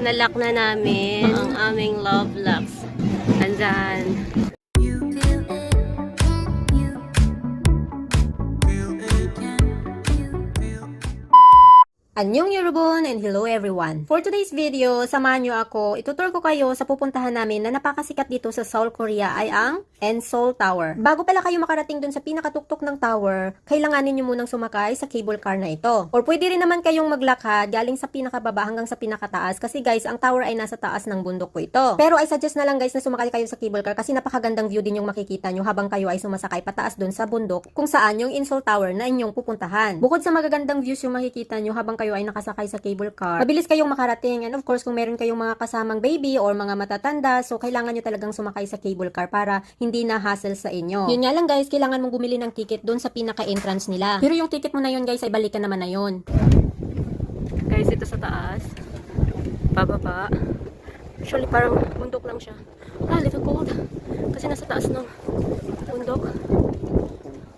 Nalock na namin ang aming love locks. Andyan. Annyeong Yorobon and hello everyone! For today's video, samahan nyo ako, itutur ko kayo sa pupuntahan namin na napakasikat dito sa Seoul, Korea ay ang Seoul Tower. Bago pala kayo makarating dun sa pinakatuktok ng tower, kailanganin nyo munang sumakay sa cable car na ito. Or pwede rin naman kayong maglakad galing sa pinakababa hanggang sa pinakataas kasi guys, ang tower ay nasa taas ng bundok po ito. Pero I suggest na lang guys na sumakay kayo sa cable car kasi napakagandang view din yung makikita nyo habang kayo ay sumasakay pataas dun sa bundok kung saan yung Seoul Tower na inyong pupuntahan. Bukod sa magagandang views yung makikita nyo habang kayo ay nakasakay sa cable car, mabilis kayong makarating. And of course, kung meron kayong mga kasamang baby or mga matatanda, so kailangan nyo talagang sumakay sa cable car para hindi na hassle sa inyo. Yun nga lang guys, kailangan mong bumili ng ticket doon sa pinaka-entrance nila. Pero yung ticket mo na yun guys, ay balikan naman na yun. Guys, ito sa taas. Bababa. Actually, parang bundok lang siya. Little cold. Kasi nasa taas ng bundok.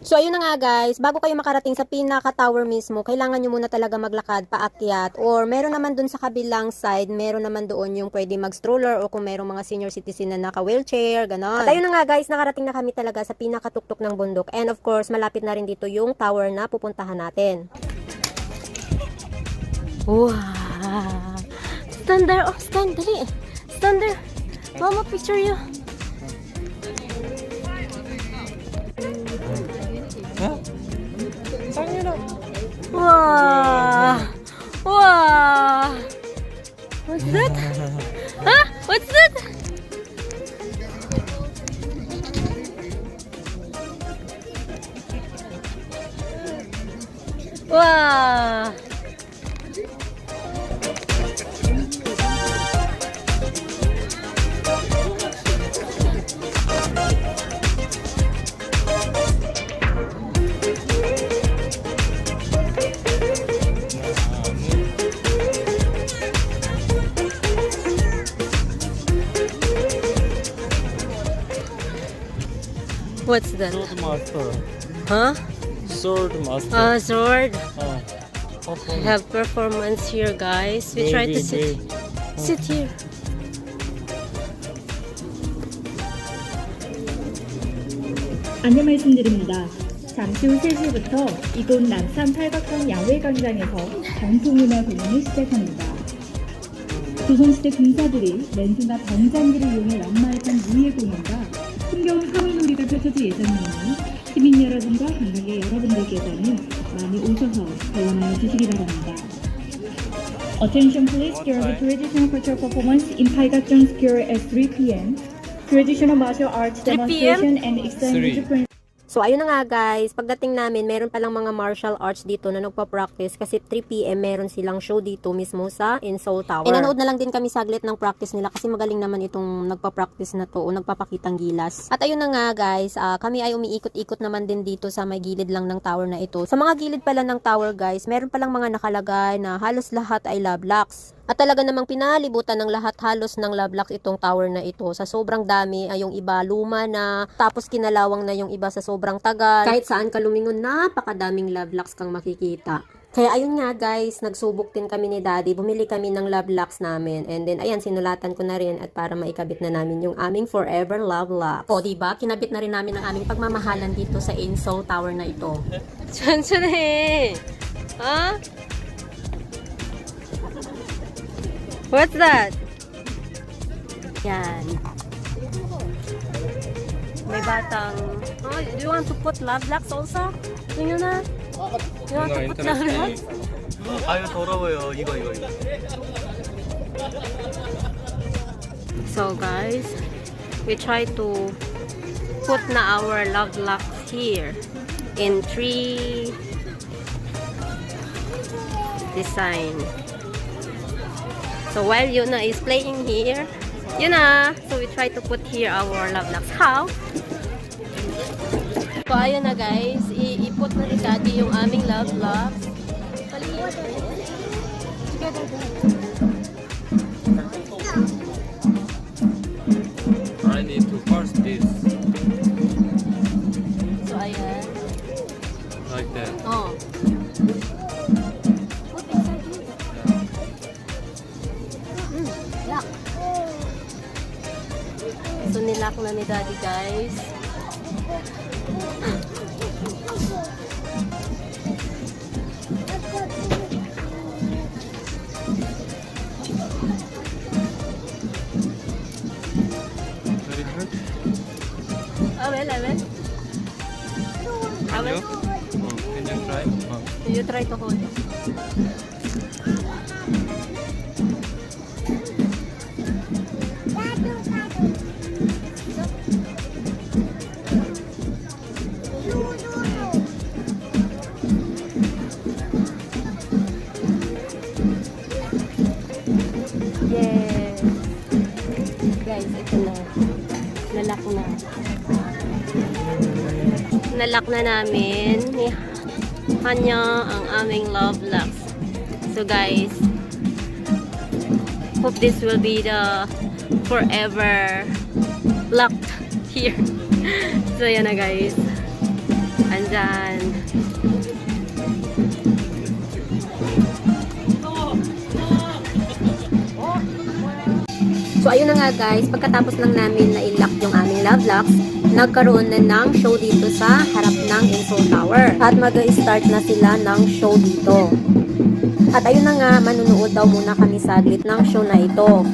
So, ayun na nga guys, bago kayo makarating sa pinaka-tower mismo, kailangan nyo muna talaga maglakad, paakyat, or meron naman dun sa kabilang side, meron naman doon yung pwede mag-stroller o kung merong mga senior citizen na naka-wheelchair, ganon. At ayun na nga guys, nakarating na kami talaga sa pinakatuktok ng bundok. And of course, malapit na rin dito yung tower na pupuntahan natin. Wow! Stand there! Oh, stand! Dali! Stand there! Mama, picture you! Wow! Wow! What's that? Huh? What's that? Wow! What's that? Sword master. Huh? Sword master. Sword. Okay. Have performance here, guys. We try to sit here. 안내 말씀드립니다. 잠시 후 3시부터 이곳 남산 팔각정 야외광장에서 전통문화 공연을 시작합니다. 조선시대 군사들이 랜드나 병장기를 이용해 연마했던 무예 공연과 흥겨운 하울놀이가 펼쳐질 예정이니 시민 여러분과 관광객 여러분들께서는 많이 오셔서 관람하여 주시기 바랍니다. Attention please, there will be traditional cultural performance in Palgakjeong Square at 3 p.m. Traditional martial arts 3 p.m.? demonstration and exchange. So, ayun na nga guys, pagdating namin, meron palang mga martial arts dito na nagpa-practice kasi 3 p.m. meron silang show dito mismo sa Seoul Tower. Nanood na lang din kami saglit ng practice nila kasi magaling naman itong nagpa-practice na to o nagpapakitang gilas. At ayun na nga guys, kami ay umiikot-ikot naman din dito sa may gilid lang ng tower na ito. Sa mga gilid pala ng tower guys, meron palang mga nakalagay na halos lahat ay love locks. At talaga namang pinalibutan ng lahat halos ng love locks itong tower na ito. Sa sobrang dami ay yung iba luma na, tapos kinalawang na yung iba sa sobrang tagal. Kahit saan ka lumingon, napakadaming love locks kang makikita. Kaya ayun nga guys, nagsubok din kami ni Daddy, bumili kami ng love locks namin. And then ayan, sinulatan ko na rin at para maikabit na namin yung aming forever love locks. O diba, kinabit na rin namin ang aming pagmamahalan dito sa Seoul Tower na ito. Chanchane! Ha? What's that? Yan. May batang... Oh, do you want to put love locks also? Tingnan na. You want to put love locks? 아유 더러워요. 이거. So guys, we try to put na our love locks here in 3 design. So while Yuna is playing here, so we try to put here our love locks. How? So ayun na guys, i-put na ni Daddy yung aming love locks. I need to first this So ayan. like that. Oh. Put inside here. So, nilock na ni Daddy, guys. Very hard. Awel, Awel. Can you? Oh, can you try? Oh. You try to hold it. Yes. Guys, ito na. Nalock na. Nalock na namin ni Hanya ang aming love locks. So guys, hope this will be the forever locked here. So yan na guys. Andyan. So ayun na nga guys, pagkatapos lang namin na i-lock yung aming love locks, nagkaroon na ng show dito sa harap ng Ensol Tower. At mag-start na sila ng show dito. At ayun na nga, manunood daw muna kami saglit ng show na ito.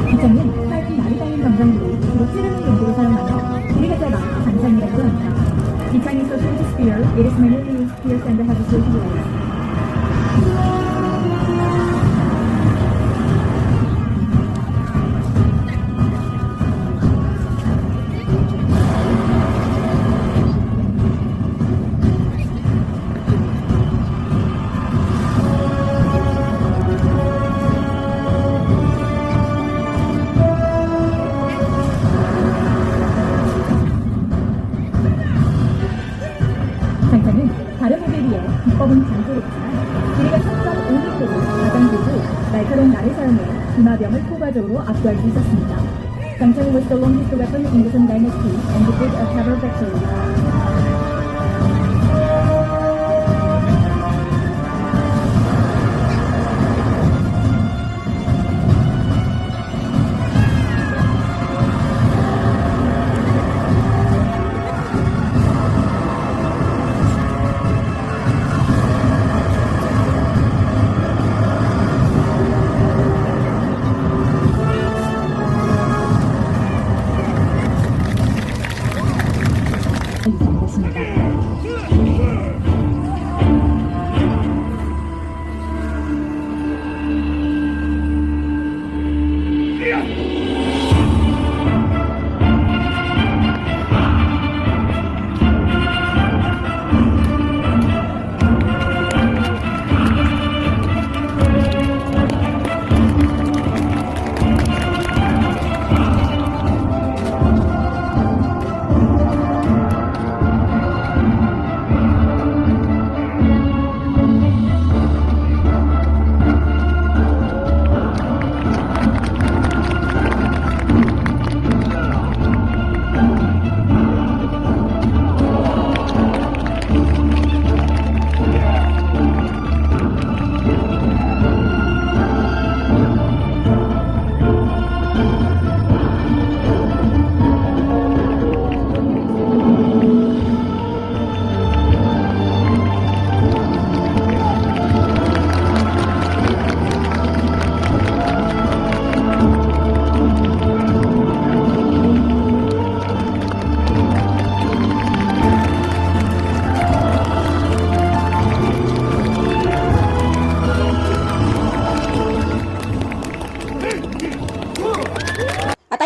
기장은 짧은 많이 달린 광장으로 주로 찌르는 용도로 사용하며 길이가 짧아 장장이라고 합니다. 기장에서 소지 스피어, it is mainly used spears and has a soji blade. 장차는 다른 모델에 비해 비법은 단조롭지만 길이가 3.5m로 가장 길고 날카로운 날을 사용해 기마병을 효과적으로 압수할 수 있었습니다. 장차는 was the longest weapon in the Song Dynasty and defeated a terror factory.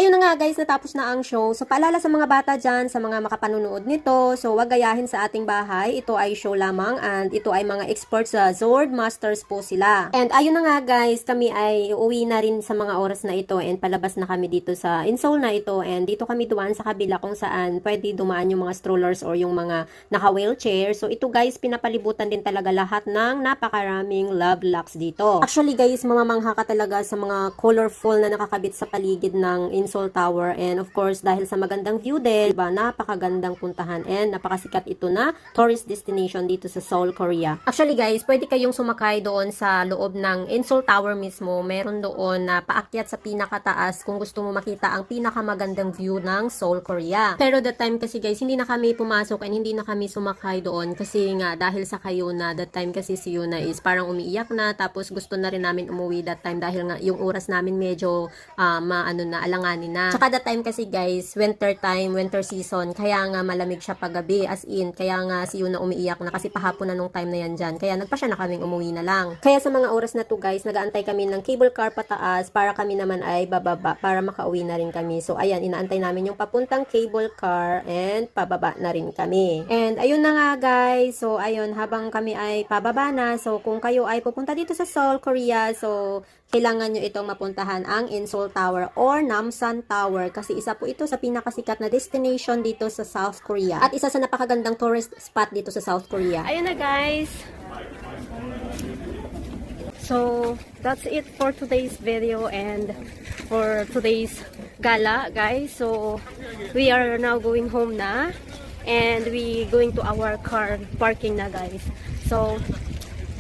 ayun na nga guys, natapos na ang show. So paalala sa mga bata dyan, sa mga makapanonood nito, so wag gayahin sa ating bahay. Ito ay show lamang and ito ay mga experts sa Zord Masters po sila. And ayun na nga guys, kami ay uuwi na rin sa mga oras na ito and palabas na kami dito sa Inseoul na ito and dito kami dumaan sa kabila kung saan pwede dumaan yung mga strollers or yung mga naka-wheelchair. So ito guys, pinapalibutan din talaga lahat ng napakaraming love locks dito. Actually guys, mamamangha ka talaga sa mga colorful na nakakabit sa paligid ng Inseoul Tower and of course dahil sa magandang view din, diba, napakagandang puntahan and napakasikat ito na tourist destination dito sa Seoul, Korea. Actually guys, pwede kayong sumakay doon sa loob ng Inseoul Tower mismo. Meron doon na paakyat sa pinakataas kung gusto mo makita ang pinakamagandang view ng Seoul, Korea. Pero that time kasi guys, hindi na kami pumasok and hindi na kami sumakay doon kasi nga dahil sa Kayuna, that time kasi si Yuna is parang umiiyak na tapos gusto na rin namin umuwi that time dahil nga yung oras namin medyo alanganin na. Tsaka that time kasi guys, winter time, winter season, kaya nga malamig siya paggabi as in, kaya nga si Yuna umiiyak na kasi pahapon na nung time na yan dyan. Kaya nagpa siya na kaming umuwi na lang. Kaya sa mga oras na to guys, nagaantay kami ng cable car pataas para kami naman ay bababa para makauwi na rin kami. So ayan, inaantay namin yung papuntang cable car and pababa na rin kami. And ayun na nga guys, so ayun, habang kami ay pababa na, so kung kayo ay pupunta dito sa Seoul, Korea, so kailangan nyo itong mapuntahan ang Inseoul Tower or Namsan Tower kasi isa po ito sa pinakasikat na destination dito sa South Korea at isa sa napakagandang tourist spot dito sa South Korea. Ayun na guys. So, that's it for today's video and for today's gala, guys. So, we are now going home na and we going to our car parking na, guys. So,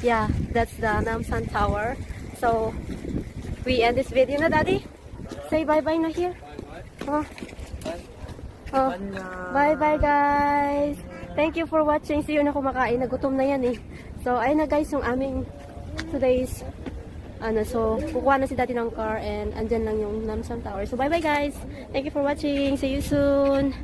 yeah, that's the Namsan Tower. So, we end this video na, Daddy. Say bye-bye na here. Oh. Oh. Bye-bye, guys. Thank you for watching. See you na kumakain. Nagutom na yan eh. So, ayun na guys yung aming today's so kukuha na si Daddy ng car and andyan lang yung Namsan Tower. So bye bye guys, thank you for watching, see you soon.